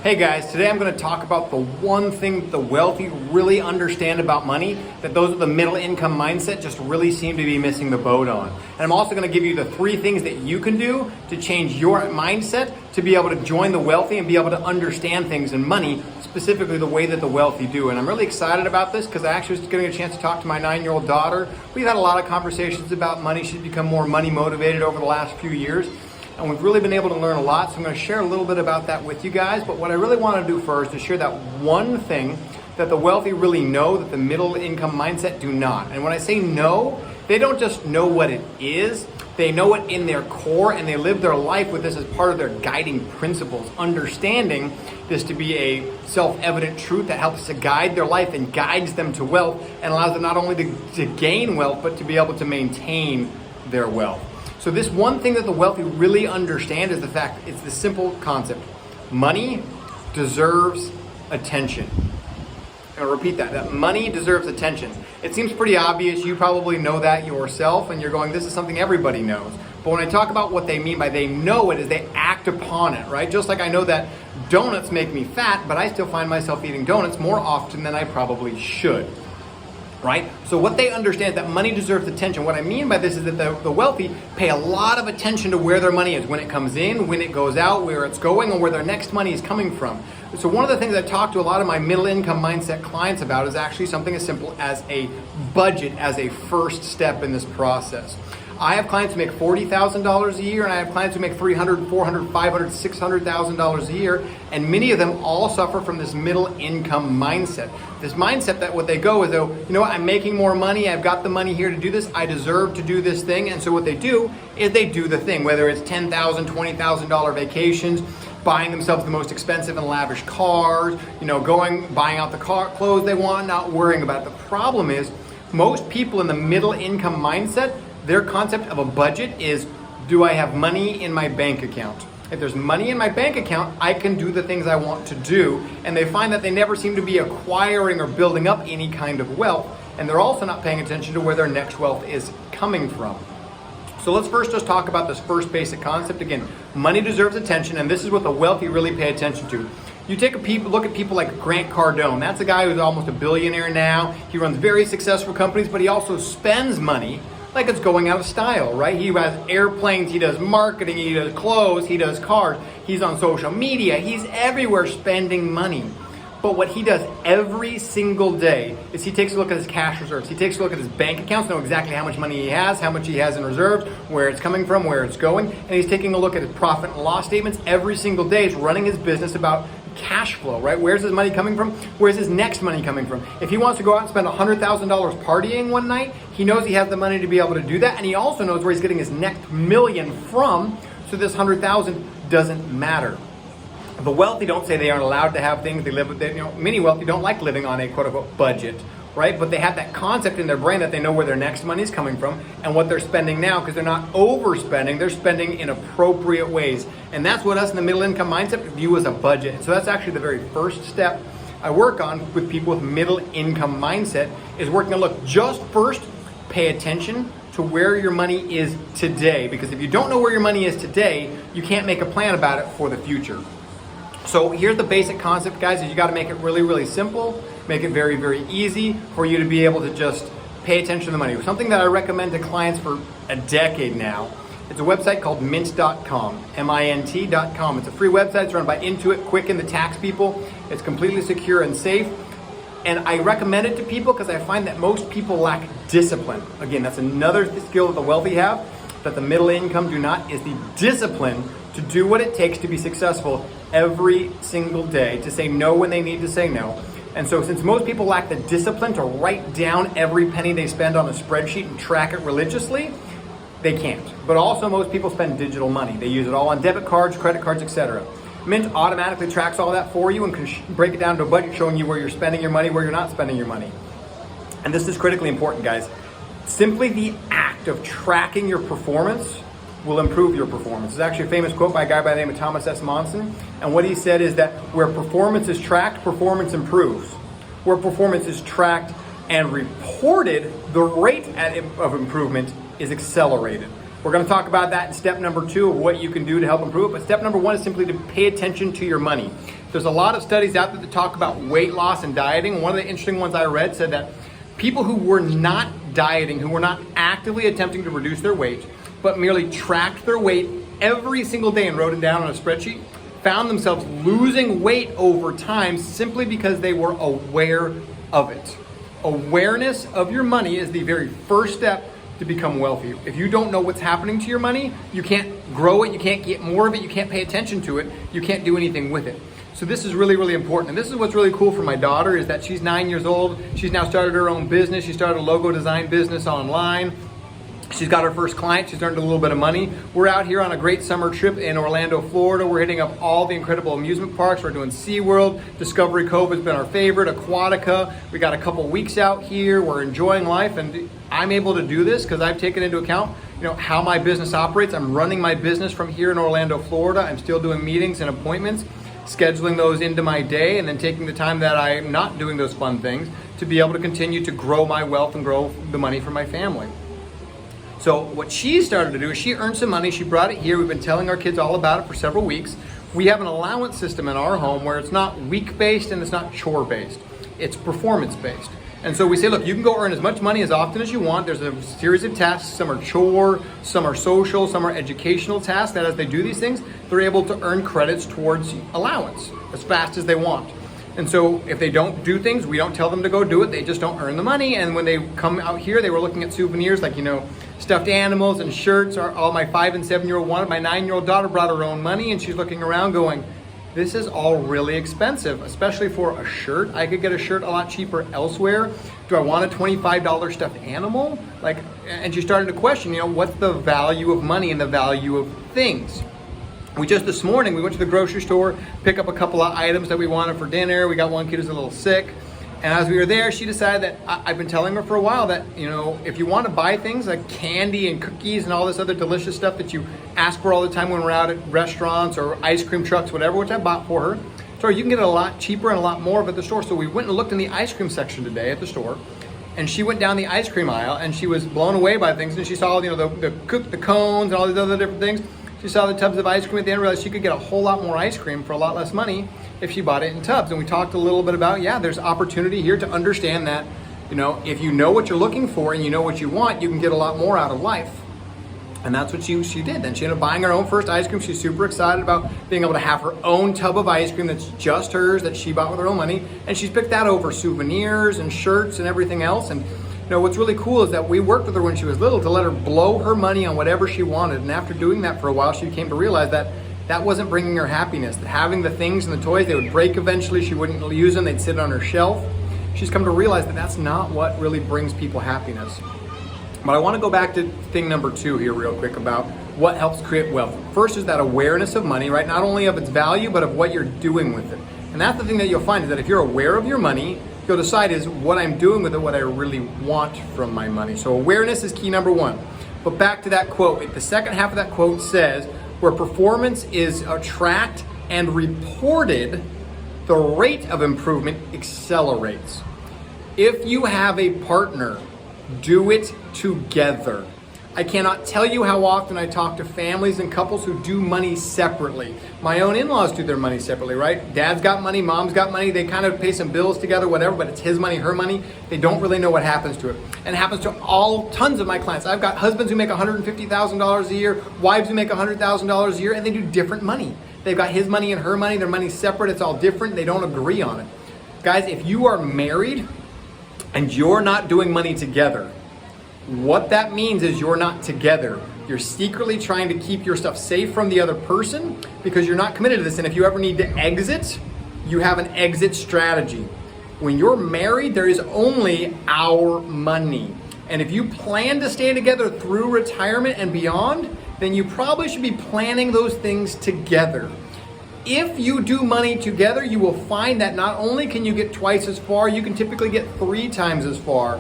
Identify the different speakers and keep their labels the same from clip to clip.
Speaker 1: Hey guys, today I'm going to talk about the one thing the wealthy really understand about money that those with the middle income mindset just really seem to be missing the boat on. And I'm also going to give you the 3 things that you can do to change your mindset to be able to join the wealthy and be able to understand things in money, specifically the way that the wealthy do. And I'm really excited about this because I actually was getting a chance to talk to my 9-year-old daughter. We've had a lot of conversations about money. She's become more money motivated over the last few years. And we've really been able to learn a lot, so I'm going to share a little bit about that with you guys. But what I really want to do first is share that one thing that the wealthy really know that the middle income mindset do not. And when I say know, they don't just know what it is, they know it in their core, and they live their life with this as part of their guiding principles, understanding this to be a self-evident truth that helps to guide their life and guides them to wealth and allows them not only to gain wealth, but to be able to maintain their wealth. So this one thing that the wealthy really understand is the fact, it's the simple concept. Money deserves attention. I'll repeat that money deserves attention. It seems pretty obvious. You probably know that yourself and you're going, this is something everybody knows. But when I talk about what they mean by they know it is they act upon it, right? Just like I know that donuts make me fat, but I still find myself eating donuts more often than I probably should. Right? So what they understand is that money deserves attention. What I mean by this is that the wealthy pay a lot of attention to where their money is, when it comes in, when it goes out, where it's going, and where their next money is coming from. So one of the things I talk to a lot of my middle income mindset clients about is actually something as simple as a budget as a first step in this process. I have clients who make $40,000 a year, and I have clients who make $300,000, $400,000, $500,000, $600,000 a year, and many of them all suffer from this middle income mindset. This mindset that what they go is, you know what, I'm making more money, I've got the money here to do this, I deserve to do this thing, and so what they do is they do the thing, whether it's $10,000, $20,000 vacations, buying themselves the most expensive and lavish cars, buying out the clothes they want, not worrying about it. The problem is, most people in the middle income mindset, their concept of a budget is, do I have money in my bank account? If there's money in my bank account, I can do the things I want to do. And they find that they never seem to be acquiring or building up any kind of wealth. And they're also not paying attention to where their next wealth is coming from. So let's first just talk about this first basic concept. Again, money deserves attention, and this is what the wealthy really pay attention to. You take a look at people like Grant Cardone. That's a guy who's almost a billionaire now. He runs very successful companies, but he also spends money like it's going out of style, right? He has airplanes, he does marketing, he does clothes, he does cars, he's on social media, he's everywhere spending money. But what he does every single day is he takes a look at his cash reserves. He takes a look at his bank accounts, know exactly how much money he has, how much he has in reserves, where it's coming from, where it's going, and he's taking a look at his profit and loss statements every single day. He's running his business about cash flow, right? Where's his money coming from? Where's his next money coming from? If he wants to go out and spend $100,000 partying one night, he knows he has the money to be able to do that, and he also knows where he's getting his next million from, so this $100,000 doesn't matter. The wealthy don't say they aren't allowed to have things. They live with, many wealthy don't like living on a quote-unquote budget, right? But they have that concept in their brain that they know where their next money is coming from and what they're spending now, because they're not overspending, they're spending in appropriate ways. And that's what us in the middle income mindset view as a budget. So that's actually the very first step I work on with people with middle income mindset, is working on, look, just first pay attention to where your money is today. Because if you don't know where your money is today, you can't make a plan about it for the future. So here's the basic concept, guys, is you got to make it really, really simple, make it very, very easy for you to be able to just pay attention to the money. Something that I recommend to clients for a decade now. It's a website called mint.com, mint.com. It's a free website. It's run by Intuit, Quicken, the tax people. It's completely secure and safe. And I recommend it to people because I find that most people lack discipline. Again, that's another skill that the wealthy have, that the middle income do not, is the discipline to do what it takes to be successful every single day, to say no when they need to say no. And so since most people lack the discipline to write down every penny they spend on a spreadsheet and track it religiously, they can't. But also most people spend digital money. They use it all on debit cards, credit cards, etc. Mint automatically tracks all that for you and can break it down to a budget showing you where you're spending your money, where you're not spending your money. And this is critically important, guys. Simply the act of tracking your performance will improve your performance. It's actually a famous quote by a guy by the name of Thomas S. Monson. And what he said is that where performance is tracked, performance improves. Where performance is tracked and reported, the rate of improvement is accelerated. We're going to talk about that in step number 2 of what you can do to help improve it. But step number 1 is simply to pay attention to your money. There's a lot of studies out there that talk about weight loss and dieting. One of the interesting ones I read said that people who were not dieting, who were not actively attempting to reduce their weight, but merely tracked their weight every single day and wrote it down on a spreadsheet, found themselves losing weight over time simply because they were aware of it. Awareness of your money is the very first step to become wealthy. If you don't know what's happening to your money, you can't grow it, you can't get more of it, you can't pay attention to it, you can't do anything with it. So this is really, really important. And this is what's really cool for my daughter is that she's 9 years old. She's now started her own business. She started a logo design business online. She's got her first client. She's earned a little bit of money. We're out here on a great summer trip in Orlando, Florida. We're hitting up all the incredible amusement parks. We're doing SeaWorld. Discovery Cove has been our favorite. Aquatica. We got a couple weeks out here. We're enjoying life. And I'm able to do this because I've taken into account, how my business operates. I'm running my business from here in Orlando, Florida. I'm still doing meetings and appointments, scheduling those into my day, and then taking the time that I'm not doing those fun things to be able to continue to grow my wealth and grow the money for my family. So what she started to do is she earned some money. She brought it here. We've been telling our kids all about it for several weeks. We have an allowance system in our home where it's not week-based and it's not chore-based. It's performance-based. And so we say, look, you can go earn as much money as often as you want. There's a series of tasks. Some are chore, some are social, some are educational tasks that as they do these things, they're able to earn credits towards allowance as fast as they want. And so if they don't do things, we don't tell them to go do it. They just don't earn the money. And when they come out here, they were looking at souvenirs like, stuffed animals and shirts. All my 5 and 7-year-old wanted. My 9-year-old daughter brought her own money and she's looking around going, this is all really expensive, especially for a shirt. I could get a shirt a lot cheaper elsewhere. Do I want a $25 stuffed animal? And she started to question, what's the value of money and the value of things? This morning, we went to the grocery store, pick up a couple of items that we wanted for dinner. We got one kid who's a little sick. And as we were there, she decided that I've been telling her for a while that, if you want to buy things like candy and cookies and all this other delicious stuff that you ask for all the time when we're out at restaurants or ice cream trucks, whatever, which I bought for her. So you can get it a lot cheaper and a lot more of at the store. So we went and looked in the ice cream section today at the store. And she went down the ice cream aisle and she was blown away by things. And she saw, the cones and all these other different things. She saw the tubs of ice cream at the end and realized she could get a whole lot more ice cream for a lot less money if she bought it in tubs. And we talked a little bit about, there's opportunity here to understand that, if you know what you're looking for and you know what you want, you can get a lot more out of life. And that's what she did. Then she ended up buying her own first ice cream. She's super excited about being able to have her own tub of ice cream that's just hers, that she bought with her own money. And she's picked that over souvenirs and shirts and everything else. And what's really cool is that we worked with her when she was little to let her blow her money on whatever she wanted. And after doing that for a while, she came to realize that that wasn't bringing her happiness. That having the things and the toys, they would break eventually. She wouldn't use them. They'd sit on her shelf. She's come to realize that that's not what really brings people happiness. But I want to go back to thing number 2 here real quick about what helps create wealth. First is that awareness of money, right? Not only of its value, but of what you're doing with it. And that's the thing that you'll find is that if you're aware of your money, you'll decide is what I'm doing with it, what I really want from my money. So awareness is key number 1. But back to that quote. The second half of that quote says, where performance is tracked and reported, the rate of improvement accelerates. If you have a partner, do it together. I cannot tell you how often I talk to families and couples who do money separately. My own in-laws do their money separately, right? Dad's got money, mom's got money. They kind of pay some bills together, whatever, but it's his money, her money. They don't really know what happens to it. And it happens to tons of my clients. I've got husbands who make $150,000 a year, wives who make $100,000 a year, and they do different money. They've got his money and her money. Their money's separate. It's all different. They don't agree on it. Guys, if you are married and you're not doing money together, what that means is you're not together. You're secretly trying to keep your stuff safe from the other person because you're not committed to this. And if you ever need to exit, you have an exit strategy. When you're married, there is only our money. And if you plan to stay together through retirement and beyond, then you probably should be planning those things together. If you do money together, you will find that not only can you get twice as far, you can typically get 3 times as far.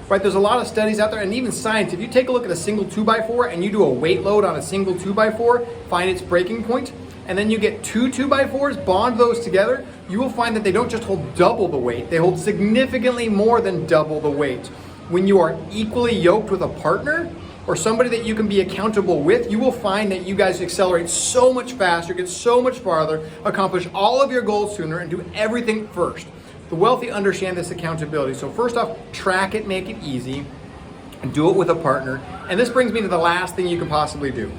Speaker 1: Right, there's a lot of studies out there, and even science. If you take a look at a single 2x4 and you do a weight load on a single 2x4, find its breaking point, and then you get 2 2x4s, bond those together, you will find that they don't just hold double the weight, they hold significantly more than double the weight. When you are equally yoked with a partner, or somebody that you can be accountable with, you will find that you guys accelerate so much faster, get so much farther, accomplish all of your goals sooner, and do everything first. The wealthy understand this accountability. So first off, track it, make it easy, and do it with a partner. And this brings me to the last thing you can possibly do.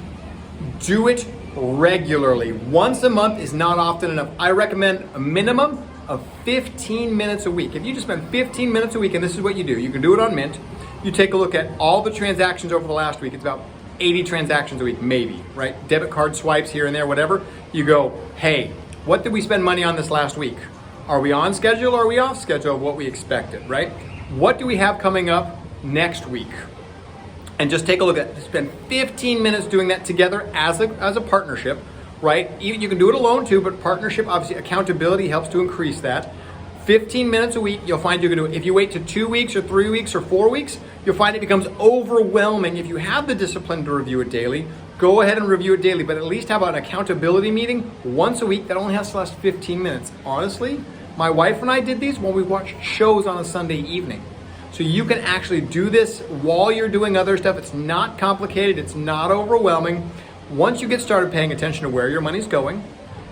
Speaker 1: Do it regularly. Once a month is not often enough. I recommend a minimum of 15 minutes a week. If you just spend 15 minutes a week, and this is what you do, you can do it on Mint. You take a look at all the transactions over the last week. It's about 80 transactions a week, maybe, right? Debit card swipes here and there, whatever. You go, hey, what did we spend money on this last week? Are we on schedule or are we off schedule of what we expected, right? What do we have coming up next week? And just take a look at it. Spend 15 minutes doing that together as a partnership, right? You can do it alone too, but partnership, obviously accountability helps to increase that. 15 minutes a week, you'll find you can do it. If you wait to 2 weeks or 3 weeks or 4 weeks, you'll find it becomes overwhelming. If you have the discipline to review it daily, go ahead and review it daily, but at least have an accountability meeting once a week that only has to last 15 minutes. Honestly, my wife and I did these when we watched shows on a Sunday evening. So you can actually do this while you're doing other stuff. It's not complicated, it's not overwhelming. Once you get started paying attention to where your money's going,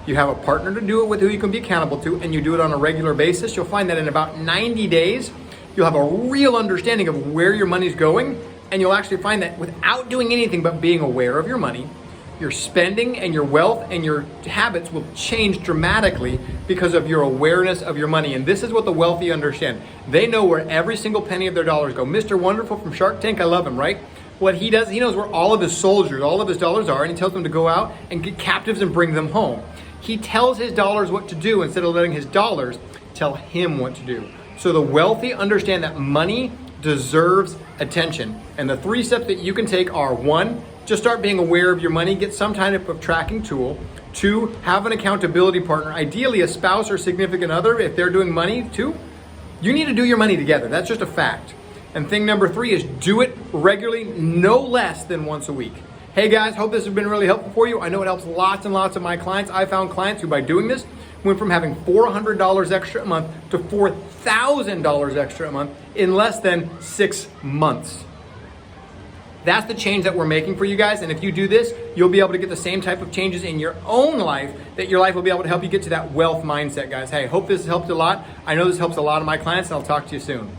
Speaker 1: you have a partner to do it with who you can be accountable to, and you do it on a regular basis, you'll find that in about 90 days, you'll have a real understanding of where your money's going, and you'll actually find that without doing anything but being aware of your money, your spending and your wealth and your habits will change dramatically because of your awareness of your money. And this is what the wealthy understand. They know where every single penny of their dollars go. Mr. Wonderful from Shark Tank, I love him, right? What he does, he knows where all of his soldiers, all of his dollars are, and he tells them to go out and get captives and bring them home. He tells his dollars what to do instead of letting his dollars tell him what to do. So the wealthy understand that money deserves attention. And the 3 steps that you can take are: 1, just start being aware of your money, get some type of tracking tool. 2, have an accountability partner, ideally a spouse or significant other if they're doing money too. You need to do your money together, that's just a fact. And thing number 3 is do it regularly, no less than once a week. Hey guys, hope this has been really helpful for you. I know it helps lots and lots of my clients. I found clients who by doing this went from having $400 extra a month to $4,000 extra a month in less than 6 months. That's the change that we're making for you guys. And if you do this, you'll be able to get the same type of changes in your own life that your life will be able to help you get to that wealth mindset, guys. Hey, hope this has helped a lot. I know this helps a lot of my clients, and I'll talk to you soon.